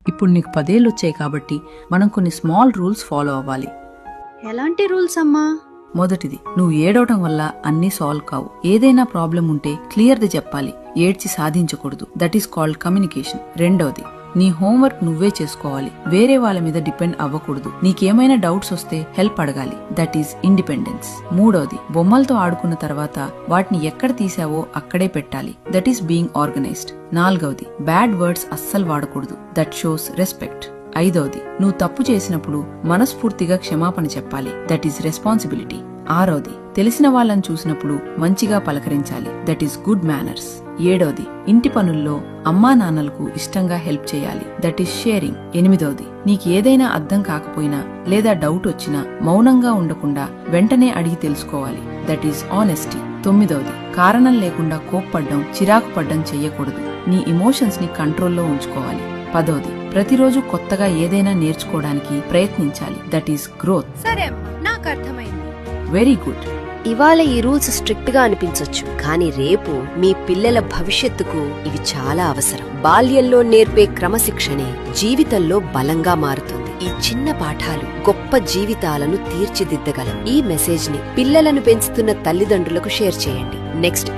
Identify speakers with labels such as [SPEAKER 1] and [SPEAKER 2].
[SPEAKER 1] ఇప్పుడు నీకు 10 ఏళ్ళు వచ్చాయి కాబట్టి మనం కొన్ని స్మాల్ రూల్స్ ఫాలో అవ్వాలి.
[SPEAKER 2] ఎలాంటి రూల్స్ అమ్మా?
[SPEAKER 1] మొదటిది, నువ్వు ఏడవటం వల్ల అన్నీ సాల్వ్ కావు. ఏదైనా ప్రాబ్లం ఉంటే క్లియర్ది చెప్పాలి, ఏడ్చి సాధించకూడదు. That is called communication. రెండవది, నీ హోంవర్క్ నువ్వే చేసుకోవాలి, వేరే వాళ్ళ మీద డిపెండ్ అవ్వకూడదు. నీకేమైనా డౌట్స్ వస్తే హెల్ప్ అడగాలి. That is independence. మూడవది, బొమ్మలతో ఆడుకున్న తర్వాత వాటిని ఎక్కడ తీసావో అక్కడే పెట్టాలి. That is being organised. నాలుగవది, బ్యాడ్ వర్డ్స్ అస్సలు వాడకూడదు. That shows respect. ఐదవది, నువ్వు తప్పు చేసినప్పుడు మనస్ఫూర్తిగా క్షమాపణ చెప్పాలి. That is responsibility. ఆరవది, తెలిసిన వాళ్ళని చూసినప్పుడు మంచిగా పలకరించాలి. That is good manners. ఏడవది, ఇంటి పనుల్లో అమ్మా నాన్నలకు ఇష్టంగా హెల్ప్ చేయాలి. That is sharing. ఎనిమిదవది, నీకు ఏదైనా అర్థం కాకపోయినా లేదా డౌట్ వచ్చినా మౌనంగా ఉండకుండా వెంటనే అడిగి తెలుసుకోవాలి. That is honesty. తొమ్మిదవది, కారణం లేకుండా కోప్పడ్డం, చిరాకు పడ్డం చెయ్యకూడదు. నీ ఎమోషన్స్ ని కంట్రోల్లో ఉంచుకోవాలి. పదవది, ప్రతిరోజు కొత్తగా ఏదైనా నేర్చుకోవడానికి ప్రయత్నించాలి. That is growth.
[SPEAKER 2] సరే అమ్మా, నాకు అర్థమైంది.
[SPEAKER 1] Very good.
[SPEAKER 3] ఇవాళ ఈ రూల్స్ స్ట్రిక్ట్ గా అనిపించొచ్చు, కానీ రేపు మీ పిల్లల భవిష్యత్తుకు ఇవి చాలా అవసరం. బాల్యంలో నేర్పే క్రమశిక్షణే జీవితంలో బలంగా మారుతుంది. ఈ చిన్న పాఠాలు గొప్ప జీవితాలను తీర్చిదిద్దగలవు. ఈ మెసేజ్ ని పిల్లలను పెంచుతున్న తల్లిదండ్రులకు షేర్ చేయండి. నెక్స్ట్